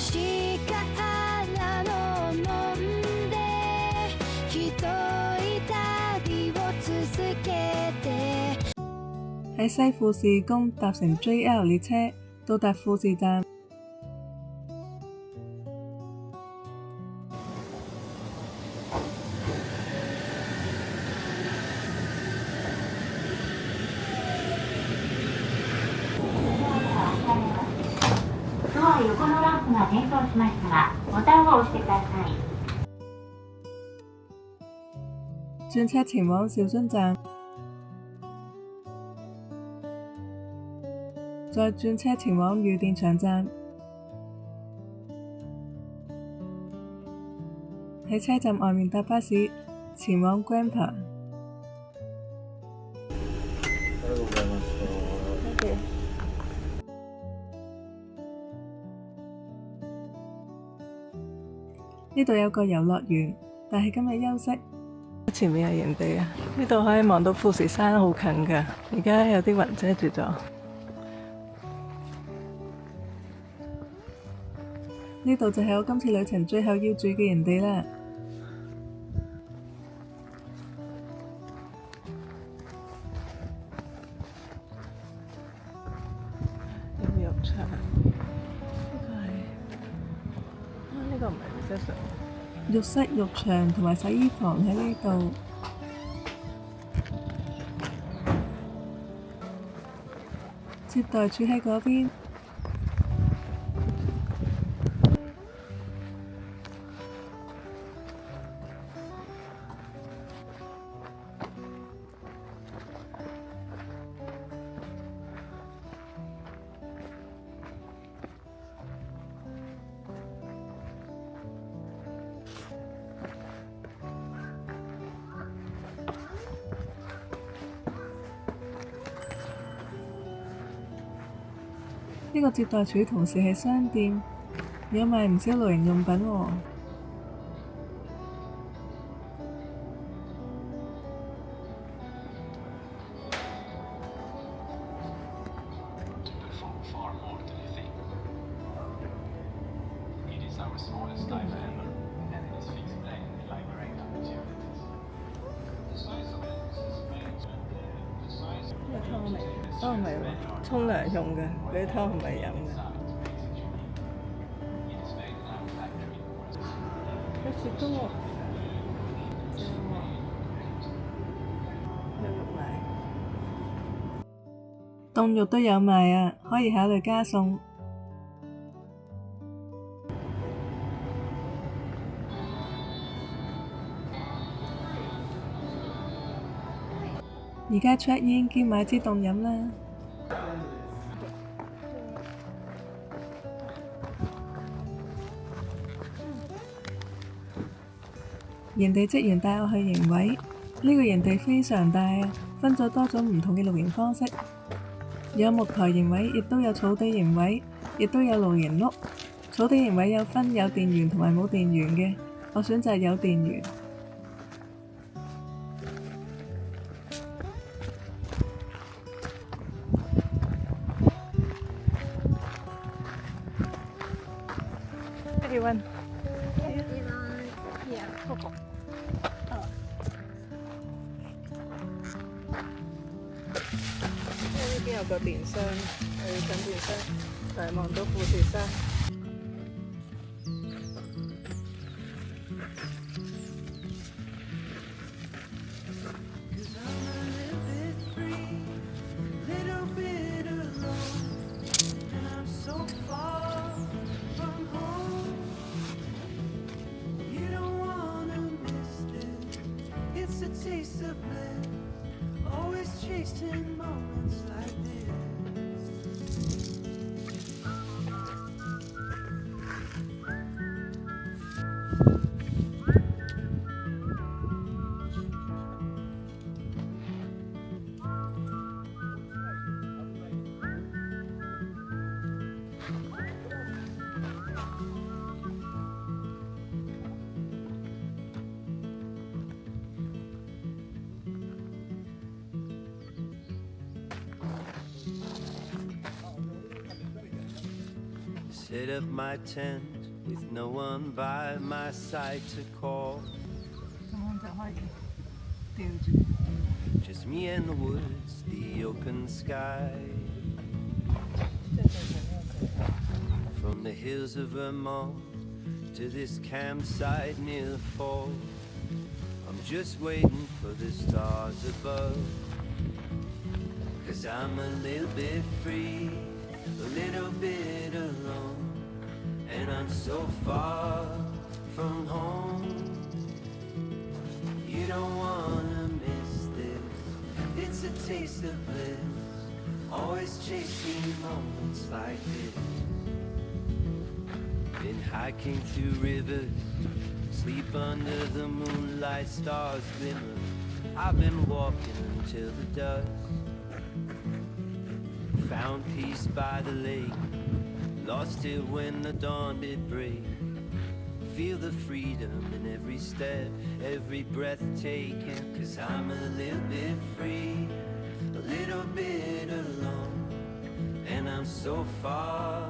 しからの飲んでひどい旅を続けて。喺西富士宮搭乘 JR 列車到達富士站。ドア横のランプが点灯しましたが、ボタンを押してください。轉車前往兆詢站，再轉車前往御殿場站。喺車站外面搭巴士前往 Grandpa。呢度有個遊樂園，但係今日休息。前面係營地啊，呢度可以望到富士山，好近㗎。而家有啲雲遮住咗。呢度就係我今次旅程最後要住嘅營地啦。有浴場，呢個唔係 reception。浴室、浴場同埋洗衣房喺呢度。接待處喺嗰邊。呢個接待處同時係商店，有賣唔少露營用品喎。湯唔係喎，沖涼用嘅，嗰啲湯唔係飲嘅。有雪糕喎，正喎，有肉賣，凍肉都有賣啊，可以考慮加餸。而家 check in 兼買支凍飲啦。營地職員帶我去營位，呢個營地非常大啊，分咗多種唔同嘅露營方式，有木台營位，亦都有草地營位，亦都有露營屋。草地營位有分有電源同埋冇電源嘅，我選擇有電源。Everyone. Yeah, Coco.呢邊有個電箱，我要等電箱，就係望到富士山。Set up my tent with no one by my side to call. 咁樣就可以吊住。 Just me and the woods, the open sky. From the hills of Vermont to this campsite near the fall, I'm just waiting for the stars above. 'Cause I'm a little bit free, a little bit alone, and I'm so far from home. You don't wanna miss this, it's a taste of bliss, always chasing moments like this. Been hiking through rivers, sleep under the moonlight, stars glimmer. I've been walking until the dusk. Found peace by the lake, lost it when the dawn did break. Feel the freedom in every step, every breath taken. 'Cause I'm a little bit free, a little bit alone, and I'm so far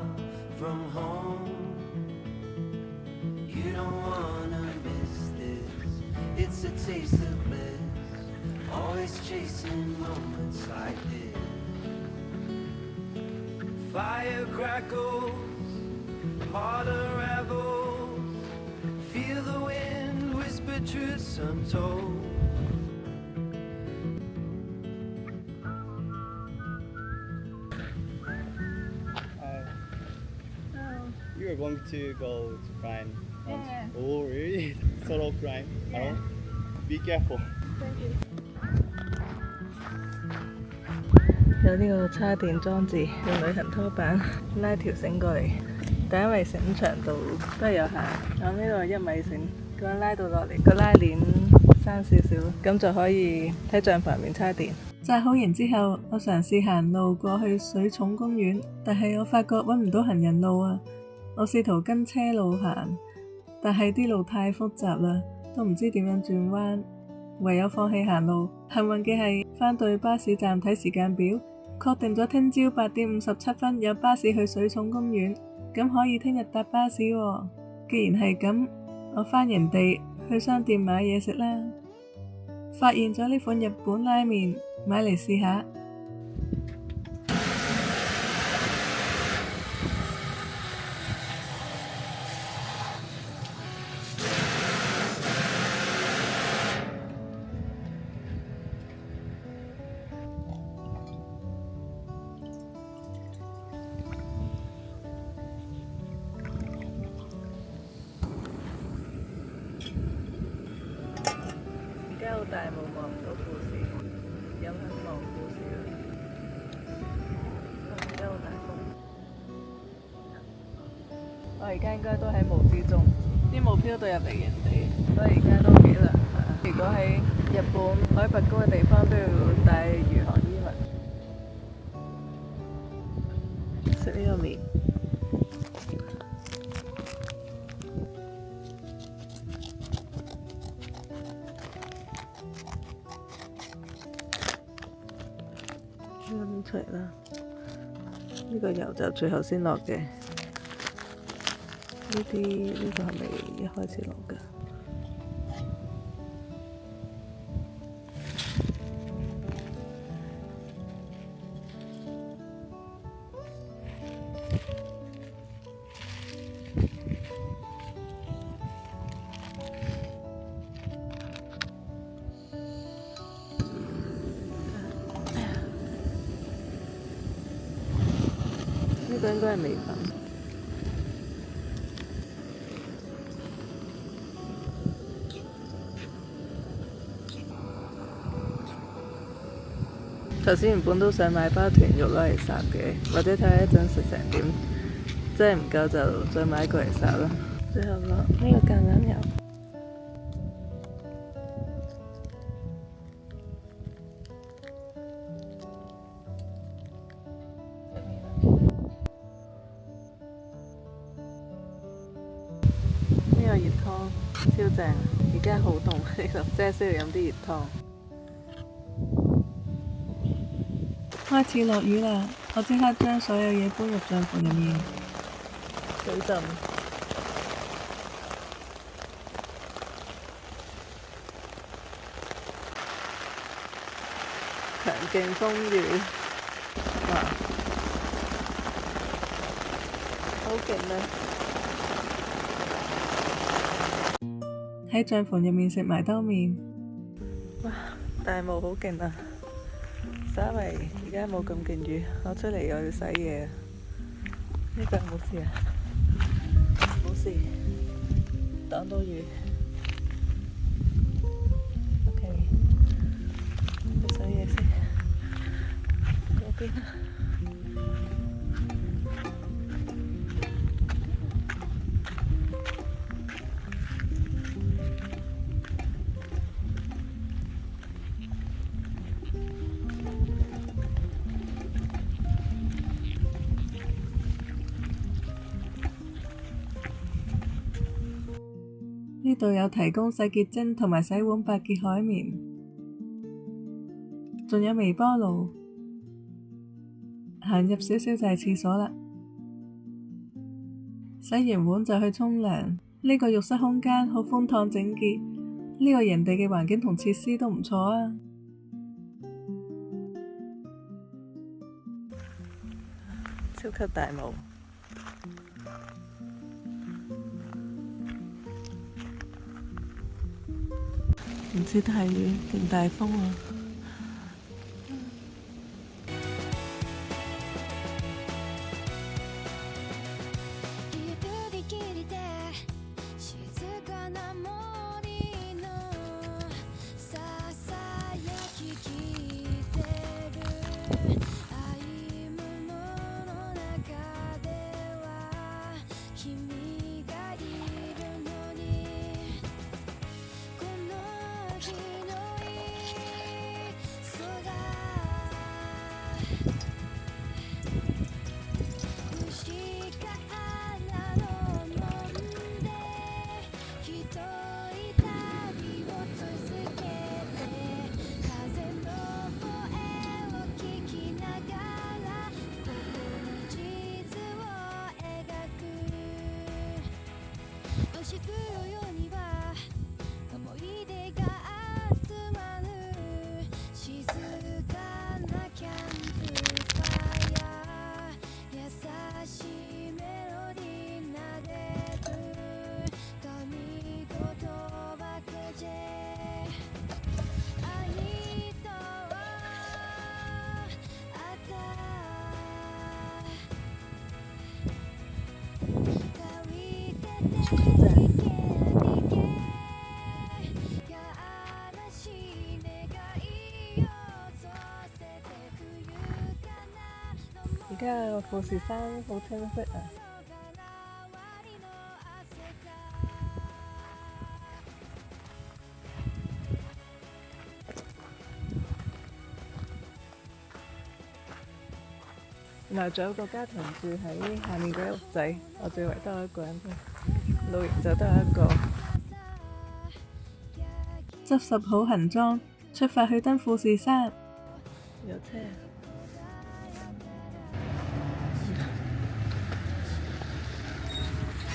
from home. You don't wanna miss this, it's a taste of bliss, always chasing moments like this. Fire crackles, heart unravels, feel the wind whisper truths untold. You were going to go to climb. Yeah. Oh, really? Solo climb? Yeah. Oh, be careful. 有呢個叉電裝置，用旅行拖板拉條繩過嚟，但因為繩長度都係有限，我呢度1米繩，咁樣拉到落嚟，個拉鏈生少少，咁就可以喺帳篷入面叉電。紮好營之後，我嘗試行路過去水塚公園，但係我發覺揾唔到行人路啊！我試圖跟車路行，但係啲路太複雜啦，都唔知點樣轉彎，唯有放棄行路。幸運嘅係返到去巴士站睇時間表，確定咗聽朝8點57分有巴士去水塚公園，咁可以聽日搭巴士喎。既然係咁，我返營地去商店買嘢食啦。發現咗呢款日本拉麵，買嚟試下。而家好大霧，望唔到故事，有肯望故事啦。而家好大風，我而家應該都喺霧之中，啲霧飄到入嚟營地，所以而家都幾涼下。如果喺日本海拔高嘅地方都要帶御寒衣物。食呢個麵。拎出嚟啦！呢個油就最後先落嘅，呢個係咪一開始落㗎？呢個應該係味粉。頭先原本都想買包豚肉攞嚟烚嘅，或者睇下一陣食成點，真係唔夠就再買過嚟烚啦。最後落呢個橄欖油。呢個熱湯超正，而家好凍呢度，真係需要飲啲熱湯。開始落雨啦，我即刻將所有嘢搬入帳篷入面。水浸。強勁風雨，哇！好勁啊！喺帳篷入面食埋兜麵，哇！大霧好勁啊！稍微而家冇咁勁雨，我出嚟又要洗嘢。呢個冇事啊，冇事，擋到雨。OK， 去洗嘢先。嗰邊啊。呢度有提供洗潔精同埋洗碗百潔海綿，仲有微波爐，行入少少就係廁所啦。洗完碗就去沖涼。呢個浴室空間好寬敞整潔，呢個營地嘅環境同設施都唔錯啊。超級大霧。唔知大雨定大風啊！而家個富士山好清晰啊！然後仲有個家庭住喺下面嗰屋仔，我最為得我一個人啫，露營就得我一個。執拾好行裝，出發去登富士山。有車。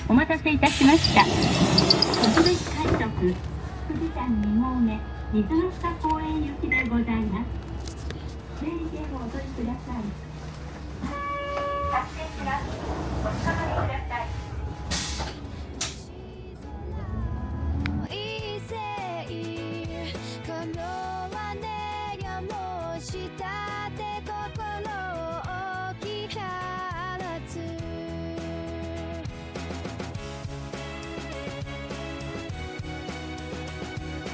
お待たせいたしました。特別快速富士山2合目水の下公園行きでございます。整理券をお取りください。発生します。